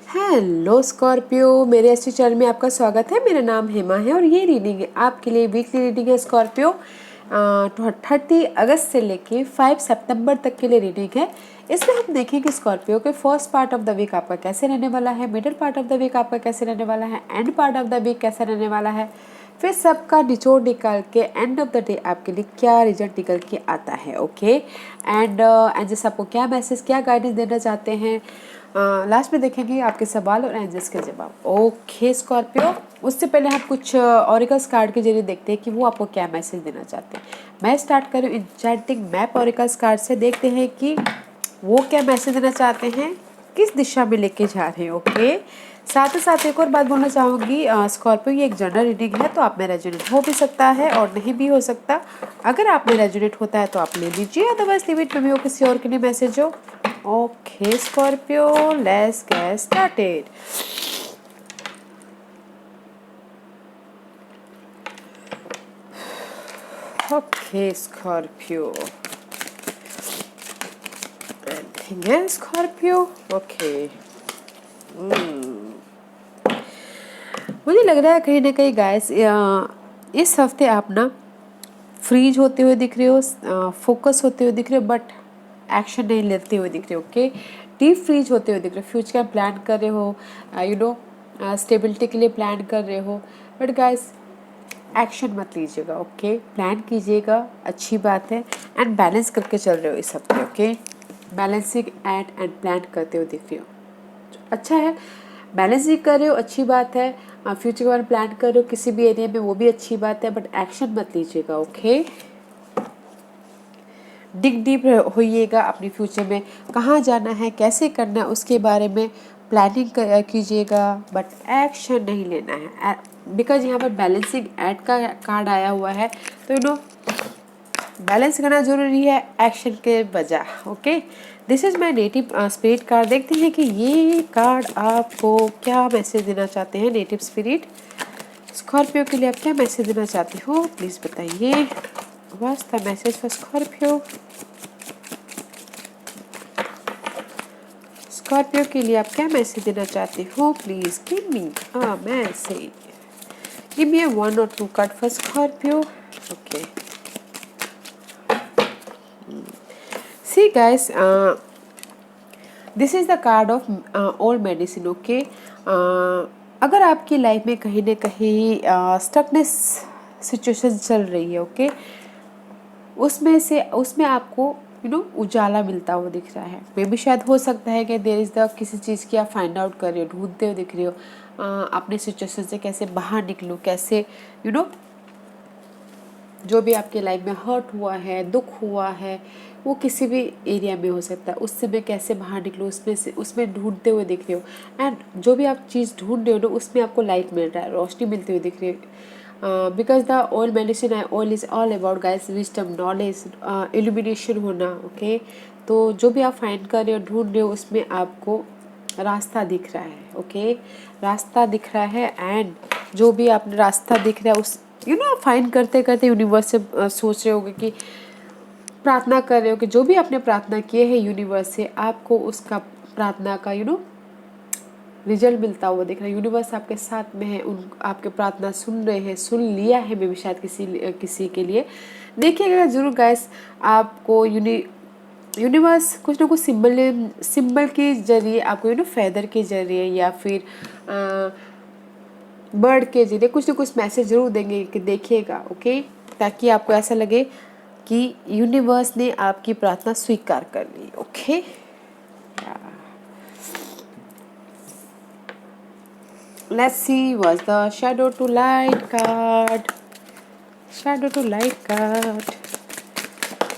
Hello Scorpio, मेरे अच्छे channel में आपका स्वागत है। मेरा नाम हेमा है और ये रीडिंग है आपके लिए वीकली रीडिंग है स्कॉर्पियो। 30 अगस्त से लेके 5 सितंबर तक के लिए रीडिंग है। इसमें हम देखेंगे स्कॉर्पियो के first part of the week आपका कैसे रहने वाला है, middle part of the week आपका कैसे रहने वाला है, end part of the week कैसा रहने वाला है। फिर सबका निचोड़ निकाल के एंड ऑफ द डे आपके लिए क्या रिजल्ट निकल के आता है। ओके एंड एंजल्स आपको क्या मैसेज, क्या गाइडेंस देना चाहते हैं, लास्ट में देखेंगे आपके सवाल और एंजल्स के जवाब। ओके स्कॉर्पियो, उससे पहले हम कुछ ऑरिकल्स कार्ड के जरिए देखते हैं कि वो आपको क्या मैसेज देना चाहते हैं। मैं स्टार्ट करूँ इंचैंटिंग मैप ऑरिकल्स कार्ड से, देखते हैं कि वो क्या मैसेज देना चाहते हैं, किस दिशा में लेके जा रहे हैं। ओके, साथ ही साथ एक और बात बोलना चाहूँगी स्कॉर्पियो, ये एक जनरल रीडिंग है तो आप में रेजोनेट हो भी सकता है और नहीं भी हो सकता। अगर आप में रेजोनेट होता है तो आप ले लीजिए, अदरवाइज लिव इट में हो किसी और के लिए मैसेज हो। Okay Scorpio, let's get started. Okay Scorpio, anything else Scorpio? Okay, मुझे लग रहा है कहीं ना कहीं गाइस इस हफ्ते आप ना फ्रीज होते हुए दिख रहे हो, फोकस होते हुए दिख रहे हो, बट एक्शन नहीं लेते हुए दिख रहे हो। ओके, डीप फ्रीज होते हुए दिख रहे हो, फ्यूचर का प्लान कर रहे हो, स्टेबिलिटी के लिए प्लान कर रहे हो, बट गाइस एक्शन मत लीजिएगा। ओके, प्लान कीजिएगा, अच्छी बात है, एंड बैलेंस करके चल रहे हो इस हफ्ते। ओके, बैलेंसिंग एंड प्लान करते हुए दिख रहे हो, अच्छा है। बैलेंस भी कर रहे हो, अच्छी बात है। फ्यूचर के बारे में प्लान कर रहे हो किसी भी एरिया में, वो भी अच्छी बात है, बट एक्शन मत लीजिएगा। ओके, डिग डीप होइएगा अपने फ्यूचर में, कहाँ जाना है, कैसे करना है, उसके बारे में प्लानिंग कीजिएगा, बट एक्शन नहीं लेना है। बिकॉज यहाँ पर बैलेंसिंग एक्ट का कार्ड आया हुआ है, तो बैलेंस करना जरूरी है एक्शन के बजाय। Okay, this is my native spirit card. देखते हैं कि ये कार्ड आपको क्या मैसेज देना चाहते हैं। नेटिव स्पिरिट स्कॉर्पियो के लिए आप क्या मैसेज देना चाहते हो, प्लीज बताइए। What's the message for Scorpio? Scorpio के लिए आप क्या मैसेज देना चाहते हो, please give me a message. Give me 1 or 2 card for Scorpio. Okay, see guys, this is the card of old medicine. Okay, अगर आपकी लाइफ में कहीं ना कहीं स्टकनेस सिचुएशन चल रही है, ओके, उसमें आपको उजाला मिलता हुआ दिख रहा है। मे भी शायद हो सकता है कि देर इज द किसी चीज़ की आप फाइंड आउट कर रहे हो, ढूंढते हुए दिख रहे हो, अपने सिचुएशन से कैसे बाहर निकलो, कैसे जो भी आपके लाइफ में हर्ट हुआ है, दुख हुआ है, वो किसी भी एरिया में हो सकता है, उससे मैं कैसे बाहर निकलूँ, उसमें ढूंढते हुए दिख रहे हो। एंड जो भी आप चीज़ ढूंढ रहे हो ना, उसमें आपको लाइट मिल रहा है, रोशनी मिलती हुई दिख रही है। बिकॉज द ऑल मेडिसिन है, all is all about guys wisdom, knowledge, illumination होना। ओके, तो जो भी आप फाइंड कर रहे हो, ढूंढ रहे हो, उसमें आपको रास्ता दिख रहा है। ओके, रास्ता दिख रहा है, एंड जो भी आपने रास्ता दिख रहा है उस आप फाइंड करते करते यूनिवर्स से सोच रहे होगे कि प्रार्थना कर रहे हो कि जो भी आपने प्रार्थना किए है यूनिवर्स से, आपको उसका प्रार्थना का रिजल्ट मिलता हुआ दिख रहा है। यूनिवर्स आपके साथ में है, उन आपके प्रार्थना सुन रहे हैं, सुन लिया है। मे भी शायद किसी के लिए देखिएगा जरूर गाइस, आपको यूनिवर्स कुछ ना कुछ सिंबल के जरिए आपको फेदर के जरिए या फिर बर्ड के जरिए कुछ ना कुछ मैसेज जरूर देंगे कि देखिएगा। ओके, ताकि आपको ऐसा लगे कि यूनिवर्स ने आपकी प्रार्थना स्वीकार कर ली। Okay, let's see what's the shadow to light card. Shadow to light card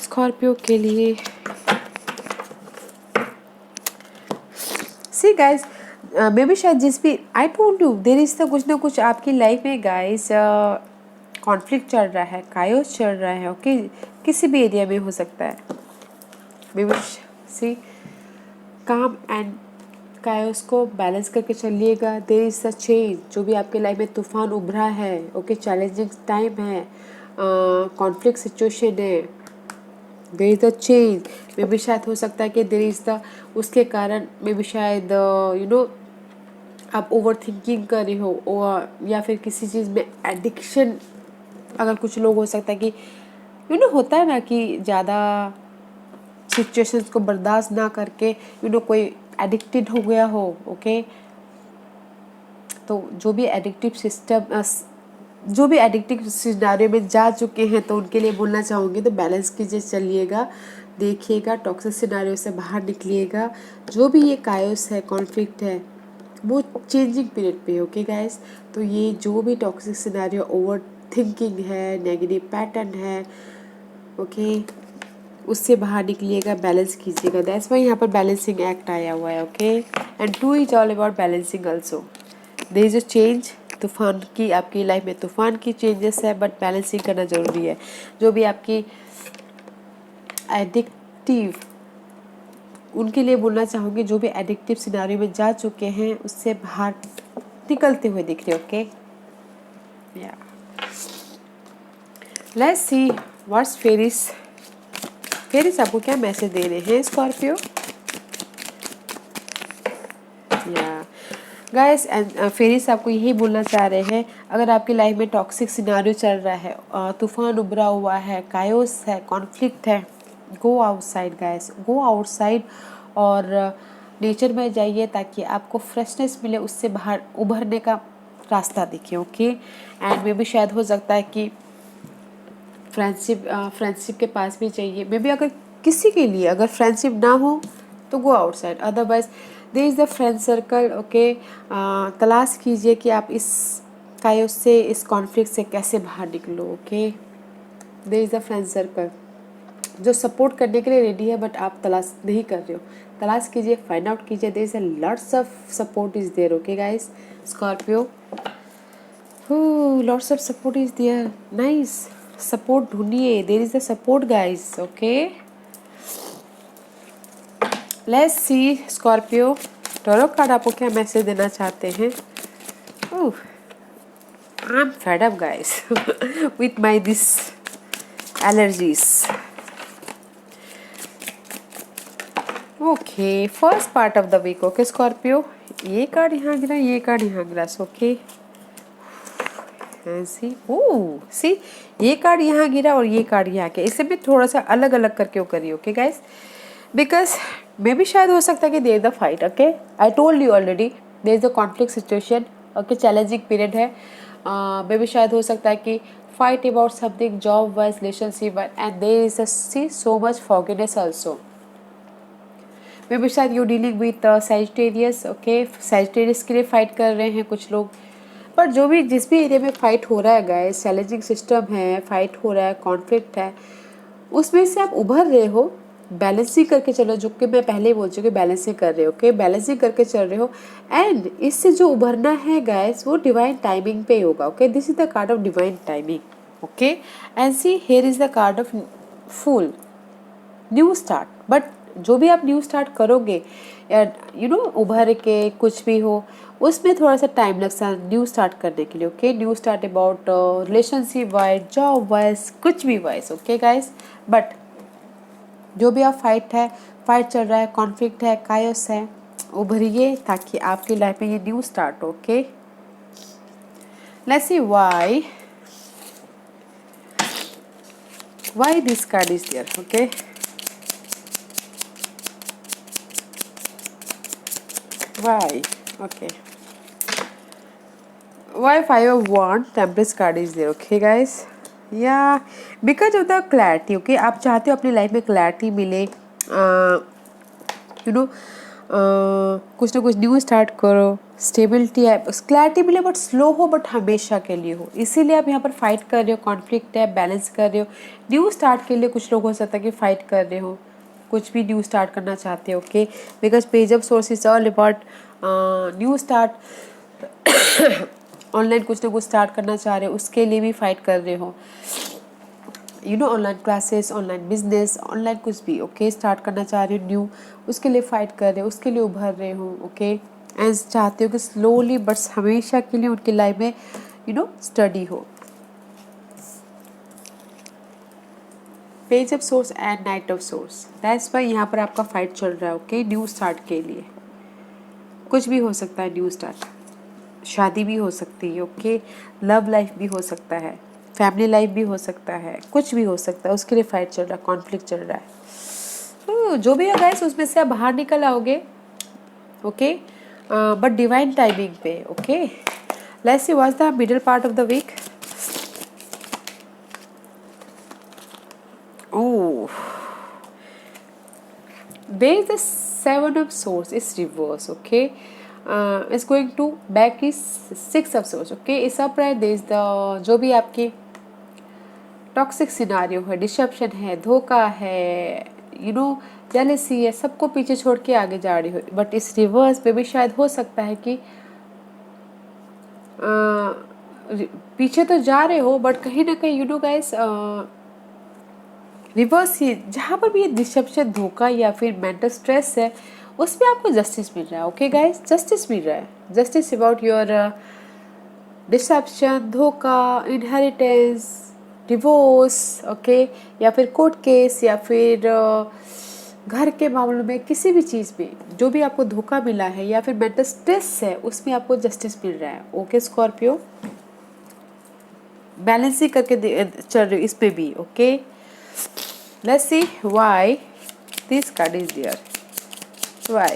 Scorpio के लिए। सी गाइस, मे बी शायद जिस भी I told you there is तो कुछ ना कुछ आपकी लाइफ में गाइस कॉन्फ्लिक्ट चल रहा है, कायोस चल रहा है। ओके, किसी भी एरिया में हो सकता है। मे बी सी काम एंड कायोस को बैलेंस करके चलिएगा। देयर इज अ चेंज, जो भी आपके लाइफ में तूफान उभरा है। ओके, चैलेंजिंग टाइम है, कॉन्फ्लिक्ट सिचुएशन है, there is the change. Maybe शायद हो सकता है कि देयर इज द उसके कारण मे बी शायद आप ओवर थिंकिंग कर रहे हो या फिर किसी चीज़ में एडिक्शन, अगर कुछ लोग हो सकता है कि होता है ना कि ज़्यादा सिचुएशंस को बर्दाश्त ना करके कोई एडिक्टेड हो गया हो। ओके, तो जो भी एडिक्टिव सिनारियो में जा चुके हैं तो उनके लिए बोलना चाहूँगी, तो बैलेंस कीजिए, चलिएगा, देखिएगा, टॉक्सिक सिनारियो से बाहर निकलिएगा। जो भी ये कायोस है, कॉन्फ्लिक्ट है, वो चेंजिंग पीरियड पे। ओके गाइस, तो ये जो भी टॉक्सिक सिनारियो, ओवर थिंकिंग है, नेगेटिव पैटर्न है, ओके, उससे बाहर निकलिएगा, बैलेंस कीजिएगा। दैट्स वाई यहाँ पर बैलेंसिंग एक्ट आया हुआ है। Okay, and 2 is all about balancing also. There is a change, तूफान की, आपकी लाइफ में तूफान की चेंजेस है, बट बैलेंसिंग करना जरूरी है। जो भी आपकी एडिक्टिव, उनके लिए बोलना चाहूँगी, जो भी एडिक्टिव सिनारियो में जा चुके हैं उससे बाहर निकलते हुए दिख रहे। ओके, या लेट्स सी व्हाट्स फेरिस आपको क्या मैसेज दे रहे हैं स्कॉर्पियो। या गाइस, फेरिस आपको यही बोलना चाह रहे हैं, अगर आपकी लाइफ में टॉक्सिक सिनारियो चल रहा है, तूफान उभरा हुआ है, कायोस है, कॉन्फ्लिक्ट है, go outside guys, go outside और नेचर में जाइए ताकि आपको फ्रेशनेस मिले, उससे बाहर उभरने का रास्ता दिखे। ओके, एंड मे भी शायद हो सकता है कि फ्रेंडशिप के पास भी चाहिए, मे बी अगर किसी के लिए अगर फ्रेंडशिप ना हो तो go outside, otherwise there is the friend circle. Okay, तलाश कीजिए कि आप इस कायोस से, इस कॉन्फ्लिक्ट से कैसे बाहर निकलो। Okay, there is the friend circle जो सपोर्ट करने के लिए रेडी है, बट आप तलाश नहीं कर रहे हो। तलाश कीजिए, फाइंड आउट कीजिए, there is a lots of support is there. Okay guys, Scorpio, lots of support is there, nice, support ढूंढिए, there is the support guys. Okay, let's see Scorpio, tarot card आपको क्या message देना चाहते हैं। I am fed up guys with my this allergies. Okay, first part of the week. Okay Scorpio, ये card यहाँ गिरा, ये कार्ड यहाँ गिरा। ओके, सी ये कार्ड यहाँ गिरा और ये कार्ड यहाँ के, इसे भी थोड़ा सा अलग अलग करके वो करिए। ओके गाइस, बिकॉज मे भी शायद हो सकता है कि there the fight. Okay, I told you already, there is the conflict situation. Okay, challenging period है, मे भी शायद हो सकता है कि fight about something, job wise, relationship, and there is see so much forgiveness also. मे भी शायद you dealing with Sagittarius. Okay, Sagittarius के लिए फाइट कर रहे हैं कुछ लोग, पर जो भी जिस भी एरिया में फाइट हो रहा है गाइस, चैलेंजिंग सिस्टम है, फाइट हो रहा है, कॉन्फ्लिक्ट है, उसमें से आप उभर रहे हो, बैलेंसिंग करके चलो, जो कि मैं पहले ही बोल चुकी, बैलेंसिंग कर रहे हो। ओके, बैलेंसिंग करके चल रहे हो, एंड इससे जो उभरना है गाइस वो डिवाइन टाइमिंग पे होगा। Okay, this is the card of divine timing. Okay, and see here is the card of full new start. But जो भी आप न्यू स्टार्ट करोगे, उभर के कुछ भी हो, उसमें थोड़ा सा टाइम लगता है न्यू स्टार्ट करने के लिए। Okay, new start about relationship wise, job wise, कुछ भी वाइज। ओके गाइस, बट जो भी आप फाइट चल रहा है, कॉन्फ्लिक्ट है, कायोस है, उभरिए ताकि आपकी लाइफ में ये न्यू स्टार्ट हो। Okay, let's C why this card is there. Okay, why? Okay, why 5 of Wands, Temperance card is there. Okay guys, yeah, because of the clarity. Okay, आप चाहते हो अपनी लाइफ में क्लैरिटी मिले, कुछ ना कुछ न्यू स्टार्ट करो, स्टेबिलिटी है, क्लैरिटी मिले, बट स्लो हो, बट हमेशा के लिए हो, इसीलिए आप यहाँ पर फाइट कर रहे हो, कॉन्फ्लिक्ट है, बैलेंस कर रहे हो। न्यू स्टार्ट के लिए कुछ लोग हो सकता है कि फाइट कर रहे हो, कुछ भी न्यू स्टार्ट करना चाहते हो। Okay, because page of source is all about new start, online कुछ ना कुछ स्टार्ट करना चाह रहे हो, उसके लिए भी फाइट कर रहे हो, online classes, online business, online कुछ भी। ओके, स्टार्ट करना चाह रहे हो न्यू, उसके लिए फाइट कर रहे हो, उसके लिए उभर रहे हो। ओके, एंड चाहते हो कि स्लोली बट हमेशा के लिए उनकी लाइफ में स्टडी हो। Page of source and night of source, that's why यहाँ पर आपका फाइट चल रहा है। ओके, न्यू स्टार्ट के लिए कुछ भी हो सकता है, न्यू स्टार्ट। शादी भी हो सकती है, ओके, लव लाइफ भी हो सकता है, फैमिली लाइफ भी हो सकता है, कुछ भी हो सकता है, उसके लिए फाइट चल रहा है, कॉन्फ्लिक्ट चल रहा है। तो जो भी होगा गाइस उसमें से आप बाहर निकल आओगे, ओके, बट डिवाइन टाइमिंग पे, okay. Let's see what's the middle part of the week. Oh, there is the seven of swords is reverse, okay. It's going to back is six of swords, okay. इस upright there is the जो भी आपकी toxic scenario है, dissipation है, धोखा है, you know jealousy है, सबको पीछे छोड़ के आगे जा रही हो। बट इस रिवर्स पे भी शायद हो सकता है कि पीछे तो जा रहे हो बट कहीं ना कहीं यू नो गाइस रिवर्स ही जहाँ पर भी ये डिसेप्शन, धोखा या फिर मेंटल स्ट्रेस है उसमें आपको जस्टिस मिल रहा है, ओके गाइस, जस्टिस मिल रहा है। जस्टिस अबाउट योर डिसेप्शन, धोखा, इनहेरिटेंस, डिवोर्स, ओके, या फिर कोर्ट केस, या फिर घर के मामलों में, किसी भी चीज़ में जो भी आपको धोखा मिला है या फिर मेंटल स्ट्रेस है उसमें आपको जस्टिस मिल रहा है, ओके स्कॉर्पियो। बैलेंस ही करके चल रही हो इस पे भी, okay. Let's see why this card is there. Why?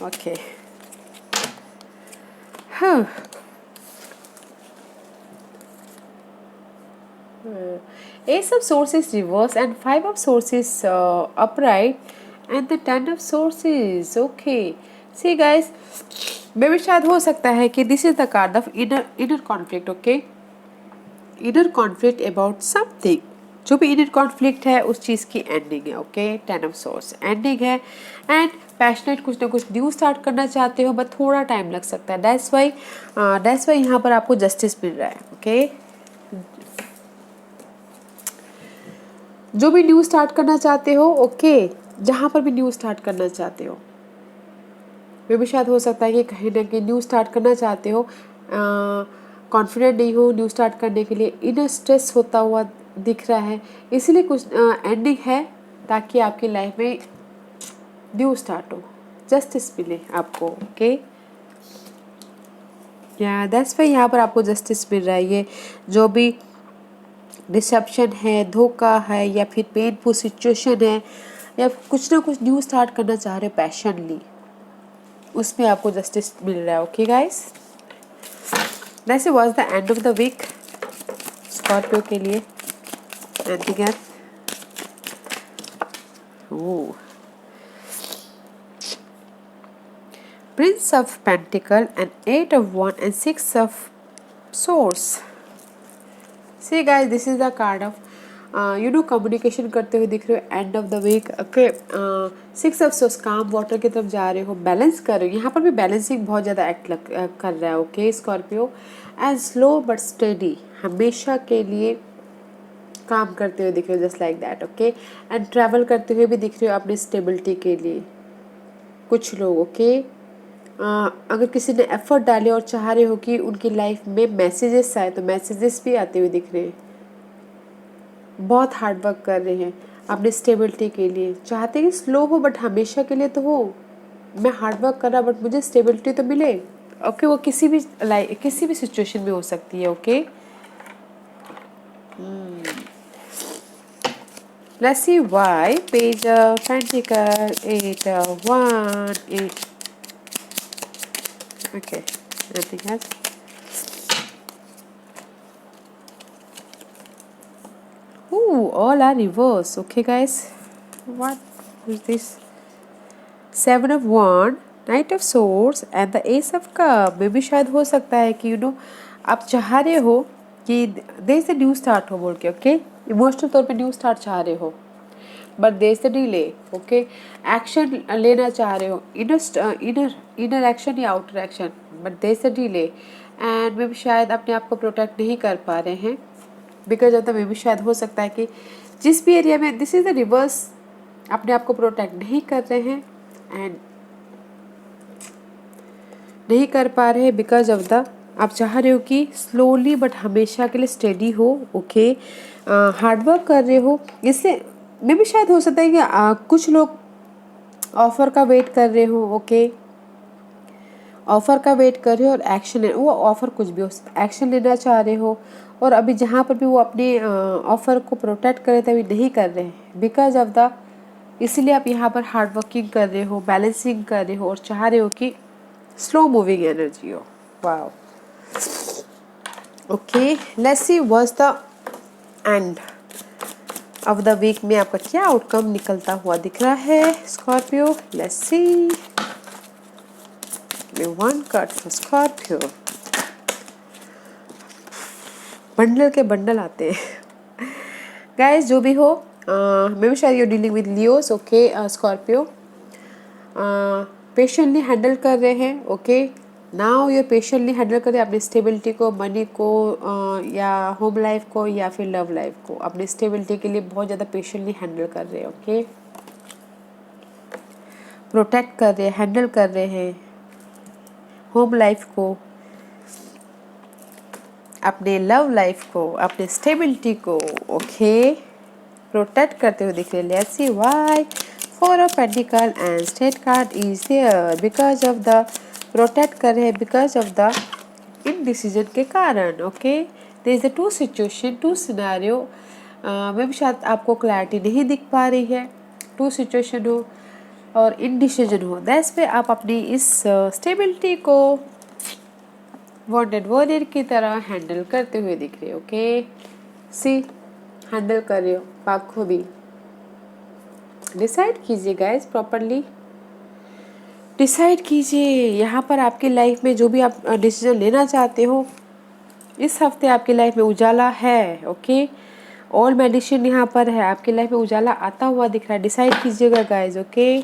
Okay. Ace of Swords is reverse and Five of Swords is upright and the Ten of Swords is okay. See guys, मे भी शायद हो सकता है कि this is the card of inner conflict, okay. Inner conflict about something, जो भी inner conflict है उस चीज़ की एंडिंग है, okay. Ten of source ending है एंड पैशनेट कुछ ना कुछ न्यू स्टार्ट करना चाहते हो बट थोड़ा टाइम लग सकता है। दैट्स वाई यहाँ पर आपको जस्टिस मिल रहा है, ओके। जो भी न्यू स्टार्ट करना चाहते हो, ओके, जहाँ पर भी न्यू स्टार्ट करना चाहते हो, वे भी शायद हो सकता है कि कहीं ना कहीं न्यू स्टार्ट करना चाहते हो, कॉन्फिडेंट नहीं हो न्यू स्टार्ट करने के लिए, इनर स्ट्रेस होता हुआ दिख रहा है, इसीलिए कुछ एंडिंग है ताकि आपकी लाइफ में न्यू स्टार्ट हो, जस्टिस मिले आपको, ओके। या दैट्स वाई यहाँ पर आपको जस्टिस मिल रहा है। ये जो भी डिसेप्शन है, धोखा है, या फिर पेनफुल सिचुएशन है, या कुछ ना कुछ न्यू स्टार्ट करना चाह रहे हो पैशनली, उसमें आपको जस्टिस मिल रहा है, okay guys. That's was the end of the week Scorpio के लिए। Anything else? Oh, prince of pentacle and 8 of Wands and 6 of Swords. See guys, this is the card of communication करते हुए दिख रहे हो end of the week, okay. 6 of Swords, काम water की तरफ जा रहे हो, बैलेंस कर रहे हो, यहाँ पर भी बैलेंसिंग बहुत ज़्यादा एक्ट कर रहा है, okay Scorpio. And slow but steady, हमेशा के लिए काम करते हुए दिख रहे हो, just like that, okay. And travel करते हुए भी दिख रहे हो अपनी स्टेबिलिटी के लिए कुछ लोग, ओके। अगर किसी ने एफर्ट डाले और चाह रहे हो कि उनकी लाइफ में मैसेजेस आए तो मैसेजेस भी आते हुए दिख रहे हैं, बहुत हार्ड वर्क कर रहे हैं अपनी स्टेबिलिटी के लिए, चाहते हैं कि स्लो हो बट हमेशा के लिए तो हो, मैं हार्ड वर्क कर रहा बट मुझे स्टेबिलिटी तो मिले, ओके। वो किसी भी सिचुएशन में हो सकती है, okay. Let's see why page pentacle 8 1 8, okay, anything else? Ooh, all are reverse, okay guys. What is this? 7 of Wands, Knight of Swords and the Ace of Cup. मे भी शायद हो सकता है कि आप चाह रहे हो कि देर से न्यू स्टार्ट हो बोल के, ओके। इमोशनल तौर पे न्यू स्टार्ट चाह रहे हो बट देर से डिले, ओके। एक्शन लेना चाह रहे हो, इनर एक्शन या आउटर एक्शन, बट देर से डिले एंड मे भी शायद अपने आप को प्रोटेक्ट नहीं कर पा रहे हैं बिकॉज ऑफ द, मे भी शायद हो सकता है कि जिस भी एरिया में दिस इज द रिवर्स, अपने आप को प्रोटेक्ट नहीं कर रहे हैं एंड नहीं कर पा रहे हैं बिकॉज ऑफ द, आप चाह रहे हो कि स्लोली बट हमेशा के लिए स्टेडी हो, ओके। हार्डवर्क कर रहे हो, इससे मे भी शायद हो सकता है कि कुछ लोग ऑफर का वेट कर रहे हो, ओके। ऑफर का वेट कर रहे हो और एक्शन, वो ऑफर कुछ भी हो, एक्शन लेना चाह रहे हो। और अभी जहाँ पर भी वो अपने ऑफर को प्रोटेक्ट कर रहे थे अभी नहीं कर रहे हैं, बिकॉज ऑफ द, इसीलिए आप यहाँ पर हार्ड वर्किंग कर रहे हो, बैलेंसिंग कर रहे हो और चाह रहे हो कि स्लो मूविंग एनर्जी हो। Wow, okay, let's see what's the end of the week में आपका क्या आउटकम निकलता हुआ दिख रहा है Scorpio. Let's see, one card for Scorpio. Bundle के बंडल आते हैं गाइस, जो भी हो, मे बी शायद you dealing with Leos, okay. Scorpio patiently handle कर रहे हैं, ओके। नाउ ये पेशेंटली हैंडल कर रहे हैं अपनी स्टेबिलिटी को, मनी को, या होम लाइफ को, या फिर लव लाइफ को। अपनी स्टेबिलिटी के लिए बहुत ज़्यादा पेशेंटली हैंडल कर रहे हैं, ओके। प्रोटेक्ट कर रहे हैं, हैंडल कर रहे हैं होम लाइफ को, अपने लव लाइफ को, अपने स्टेबिलिटी को, ओके। प्रोटेक्ट करते हुए दिख रहे हैं। Let's see why four of pentacle and state card is there, because of the, protect कर रहे हैं बिकॉज ऑफ द इनडिसीजन के कारण, okay. There is a two situation, two scenario में भी शायद आपको क्लैरिटी नहीं दिख पा रही है। टू सिचुएशन हो और इनडिसीजन हो, दैट्स पे आप अपनी इस स्टेबिलिटी को वॉन्टेड वॉरियर की तरह हैंडल करते हुए दिख रहे हो, ओके। सी, हैंडल कर रहे हो पाखो भी। डिसाइड कीजिए गाइज, प्रॉपरली डिसाइड कीजिए। यहाँ पर आपकी लाइफ में जो भी आप डिसीजन लेना चाहते हो, इस हफ्ते आपकी लाइफ में उजाला है, ओके। ऑल मेडिसिन यहाँ पर है, आपकी लाइफ में उजाला आता हुआ दिख रहा है। डिसाइड कीजिएगा guys, okay.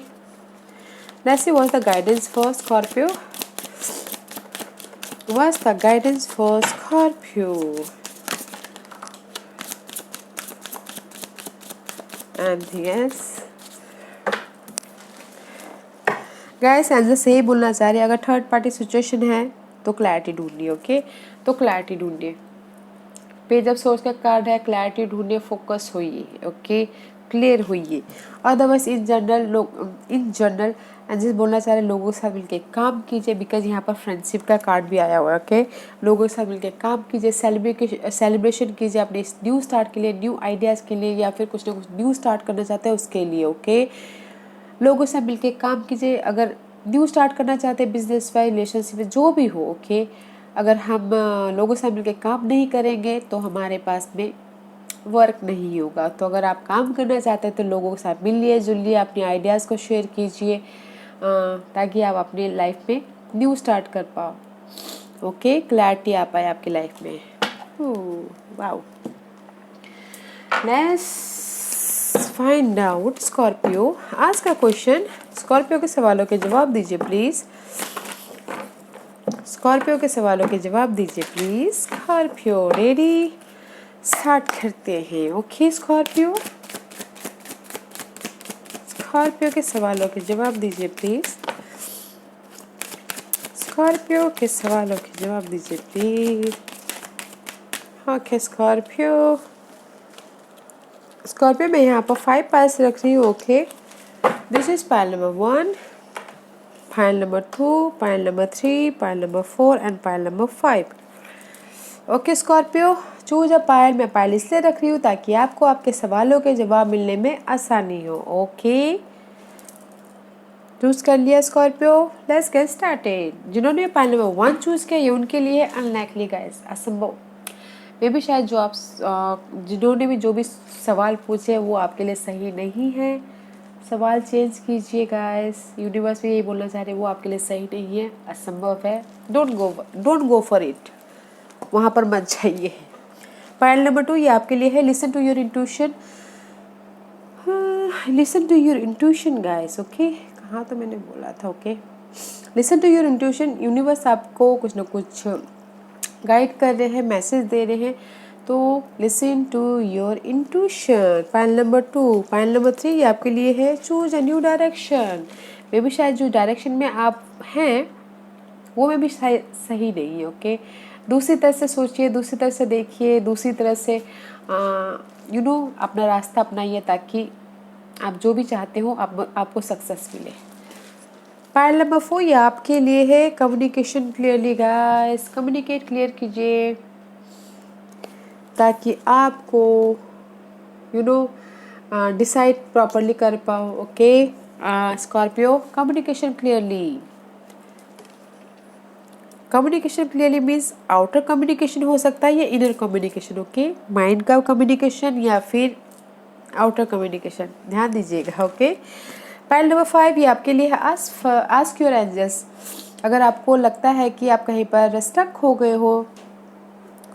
Let's see what's the guidance for Scorpio, what's the guidance for Scorpio. Anything else guys, angel से ही बोलना चाह रही है, अगर थर्ड पार्टी सिचुएशन है तो क्लैरिटी ढूंढिए, ओके। तो क्लैरिटी ढूंढिए, पेज ऑफ सोर्स का कार्ड है, क्लैरिटी ढूंढिए, फोकस होइए, ओके, क्लियर होइए। अदरवाइज इन जनरल लोग, इन जनरल एंजल बोलना चाह रहे लोगों के साथ मिलकर काम कीजिए, बिकॉज यहाँ पर फ्रेंडशिप का कार्ड भी आया हुआ है, ओके। लोगों के साथ मिलकर काम कीजिए, सेलिब्रेशन कीजिए अपने न्यू स्टार्ट के लिए, न्यू आइडियाज़ के लिए, या फिर कुछ ना कुछ न्यू स्टार्ट करना चाहते हैं उसके लिए, ओके। लोगों से मिलके काम कीजिए, अगर न्यू स्टार्ट करना चाहते हैं बिजनेस में, रिलेशनशिप में, जो भी हो, ओके। अगर हम लोगों से मिलके काम नहीं करेंगे तो हमारे पास में वर्क नहीं होगा। तो अगर आप काम करना चाहते हैं तो लोगों के साथ मिलिए जुलिए, अपने आइडियाज़ को शेयर कीजिए, ताकि आप अपनी लाइफ में न्यू स्टार्ट कर पाओ, ओके। क्लैरिटी आ पाए आपकी लाइफ में। Wow, let's find out Scorpio. आज का क्वेश्चन, स्कॉर्पियो के सवालों के जवाब दीजिए प्लीज। स्कॉर्पियो के सवालों के जवाब दीजिए प्लीज। स्कॉर्पियो रेडी, स्टार्ट करते हैं, ओके। स्कॉर्पियो, स्कॉर्पियो के सवालों के जवाब दीजिए प्लीज। स्कॉर्पियो के सवालों के जवाब दीजिए प्लीज, ओके। स्कॉर्पियो, स्कॉर्पियो में यहाँ पर 5 पाइल्स रख रही हूँ, okay. This is pile number 1, pile number 2, pile number 3, pile number 4 and pile number 5, okay. Scorpio, choose a pile. मैं पाइल इसलिए रख रही हूँ ताकि आपको आपके सवालों के जवाब मिलने में आसानी हो, ओके। चूज कर लिया स्कॉर्पियो, लेट्स गेट स्टार्टेड। जिन्होंने पाइल नंबर 1 चूज किया ये उनके लिए अनलाइकली गाइस, असंभव। मे भी शायद जो आप जिन्होंने भी जो भी सवाल पूछे वो आपके लिए सही नहीं है। सवाल चेंज कीजिए गाइस, यूनिवर्स में यही बोलना चाह रहे वो आपके लिए सही नहीं है, असंभव है। डोंट गो फॉर इट, वहाँ पर मत जाइए। पाइल नंबर 2 ये आपके लिए है। Listen to your intuition, listen to your intuition guys, okay. कहाँ तो मैंने बोला था, okay. Listen to your intuition, universe आपको कुछ ना कुछ गाइड कर रहे हैं, मैसेज दे रहे हैं, तो listen to your intuition. Pile number 2, pile number 3 ये आपके लिए है। चूज अ न्यू डायरेक्शन, मे भी शायद जो डायरेक्शन में आप हैं वो में भी सही नहीं है, ओके। दूसरी तरह से सोचिए, दूसरी तरह से देखिए, दूसरी तरह से अपना रास्ता अपनाइए, ताकि आप जो भी चाहते हो आपको सक्सेस मिले। पाइल नंबर 4 ये आपके लिए है communication clearly guys, communicate clear कीजिए ताकि आपको डिसाइड प्रॉपरली कर पाओ। Okay Scorpio, communication clearly. Communication clearly means outer communication हो सकता है या इनर कम्युनिकेशन। ओके माइंड का कम्युनिकेशन या फिर आउटर कम्युनिकेशन, ध्यान दीजिएगा। ओके पाइल नंबर 5 ये आपके लिए है आस्क योर एंजल्स। अगर आपको लगता है कि आप कहीं पर स्टक हो गए हो,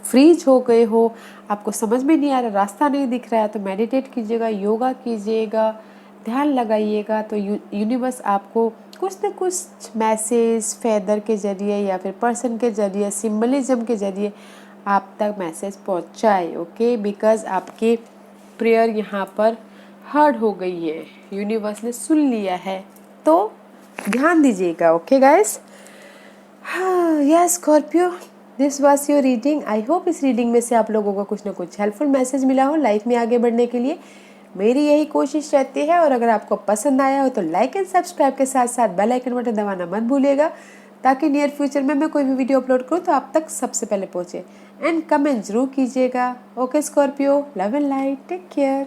फ्रीज हो गए हो, आपको समझ में नहीं आ रहा, रास्ता नहीं दिख रहा है, तो मेडिटेट कीजिएगा, योगा कीजिएगा, ध्यान लगाइएगा, तो यूनिवर्स आपको कुछ न कुछ मैसेज फेदर के जरिए या फिर पर्सन के जरिए, सिंबलिज्म के जरिए आप तक मैसेज पहुंचाए। ओके बिकॉज आपके प्रेयर यहाँ पर हर्ड हो गई है, यूनिवर्स ने सुन लिया है, तो ध्यान दीजिएगा। Okay guys, yes Scorpio, this was your reading. I hope इस रीडिंग में से आप लोगों को कुछ ना कुछ हेल्पफुल मैसेज मिला हो लाइफ में आगे बढ़ने के लिए। मेरी यही कोशिश रहती है, और अगर आपको पसंद आया हो तो लाइक एंड सब्सक्राइब के साथ साथ बेल आइकन बटन दबाना मत भूलिएगा, ताकि नियर फ्यूचर में मैं कोई भी वीडियो अपलोड करूँ तो आप तक सबसे पहले पहुँचे। एंड कमेंट जरूर कीजिएगा। Okay Scorpio, love and light, take care.